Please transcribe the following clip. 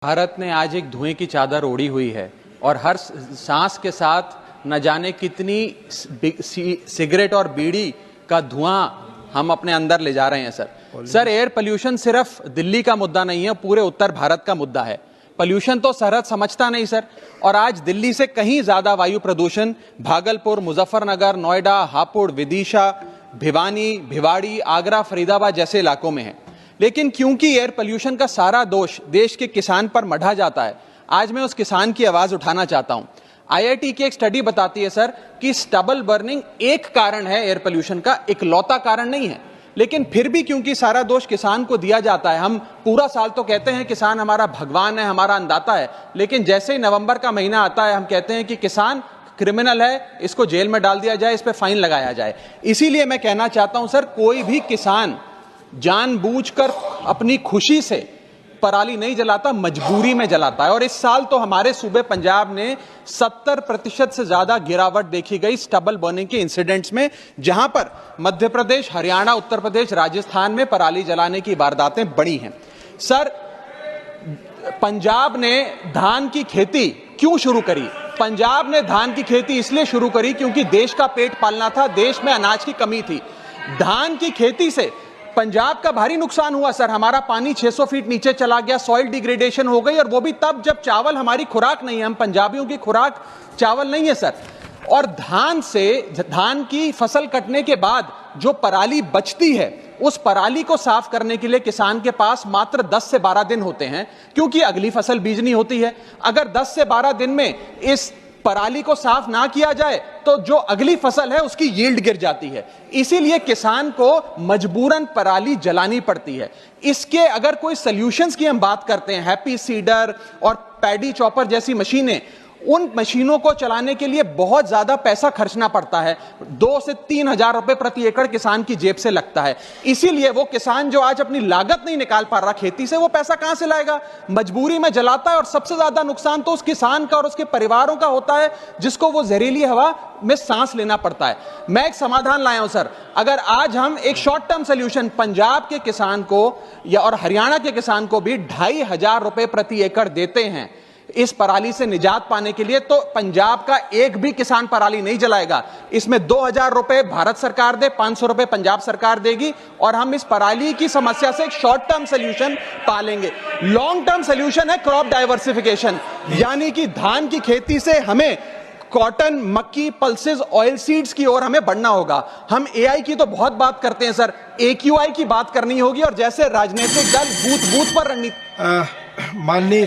भारत ने आज एक धुएं की चादर ओढ़ी हुई है और हर सांस के साथ न जाने कितनी सिगरेट और बीड़ी का धुआं हम अपने अंदर ले जा रहे हैं सर। एयर पोल्यूशन सिर्फ दिल्ली का मुद्दा नहीं है, पूरे उत्तर भारत का मुद्दा है। पोल्यूशन तो सरहद समझता नहीं सर, और आज दिल्ली से कहीं ज्यादा वायु प्रदूषण भागलपुर, मुजफ्फरनगर, नोएडा, हापुड़, विदिशा, भिवानी, भिवाड़ी, आगरा, फरीदाबाद जैसे इलाकों में है। लेकिन क्योंकि एयर पोल्यूशन का सारा दोष देश के किसान पर मढ़ा जाता है, आज मैं उस किसान की आवाज उठाना चाहता हूं। आईआईटी की एक स्टडी बताती है सर कि स्टबल बर्निंग एक कारण है एयर पोल्यूशन का, इकलौता कारण नहीं है। लेकिन फिर भी क्योंकि सारा दोष किसान को दिया जाता है, हम पूरा साल तो कहते हैं किसान हमारा भगवान है, हमारा अन्नदाता है, लेकिन जैसे ही नवंबर का महीना आता है हम कहते हैं कि किसान क्रिमिनल है, इसको जेल में डाल दिया जाए, इस पे फाइन लगाया जाए। इसीलिए मैं कहना चाहता हूं सर, कोई भी किसान जानबूझकर अपनी खुशी से पराली नहीं जलाता, मजबूरी में जलाता है। और इस साल तो हमारे सूबे पंजाब ने 70% से ज्यादा गिरावट देखी गई स्टबल बर्निंग के इंसिडेंट्स में, जहां पर मध्य प्रदेश, हरियाणा, उत्तर प्रदेश, राजस्थान में पराली जलाने की वारदातें बढ़ी हैं। सर, पंजाब ने धान की खेती क्यों शुरू करी? पंजाब ने धान की खेती इसलिए शुरू करी क्योंकि देश का पेट पालना था, देश में अनाज की कमी थी। धान की खेती से पंजाब का भारी नुकसान हुआ सर। हमारा पानी 600 फीट नीचे चला गया, सॉइल डिग्रेडेशन हो गई, और वो भी तब जब चावल हमारी खुराक नहीं है। हम पंजाबियों की खुराक चावल नहीं है सर। और धान की फसल कटने के बाद जो पराली बचती है, उस पराली को साफ करने के लिए किसान के पास मात्र 10 से 12 दिन होते हैं, क्योंकि अगली फसल बीजनी होती है। अगर 10 से 12 दिन में इस पराली को साफ ना किया जाए तो जो अगली फसल है उसकी यील्ड गिर जाती है। इसीलिए किसान को मजबूरन पराली जलानी पड़ती है। इसके अगर कोई सॉल्यूशंस की हम बात करते हैं, हैप्पी सीडर और पैडी चॉपर जैसी मशीनें, उन मशीनों को चलाने के लिए बहुत ज्यादा पैसा खर्चना पड़ता है। 2 से 3 हजार रुपए प्रति एकड़ किसान की जेब से लगता है। इसीलिए वो किसान जो आज अपनी लागत नहीं निकाल पा रहा खेती से, वो पैसा कहां से लाएगा? मजबूरी में जलाता है। और सबसे ज्यादा नुकसान तो उस किसान का और उसके परिवारों का होता है, जिसको वो जहरीली हवा में सांस लेना पड़ता है। मैं एक समाधान लाया हूं सर। अगर आज हम एक शॉर्ट टर्म सोल्यूशन पंजाब के किसान को या और हरियाणा के किसान को भी 2500 रुपए प्रति एकड़ देते हैं इस पराली से निजात पाने के लिए, तो पंजाब का एक भी किसान पराली नहीं जलाएगा। इसमें 2000 रुपए भारत सरकार दे, 500 रुपए पंजाब सरकार देगी, और हम इस पराली की समस्या से एक शॉर्ट टर्म सोल्यूशन पालेंगे। लॉन्ग टर्म सोल्यूशन है क्रॉप डाइवर्सिफिकेशन, यानी कि धान की खेती से हमें कॉटन, मक्की, पल्सेस, ऑयल सीड्स की ओर हमें बढ़ना होगा। हम एआई की तो बहुत बात करते हैं सर, एक्यूआई की बात करनी होगी। और जैसे राजनीतिक दल बूथ बूथ पर रणनीति माननीय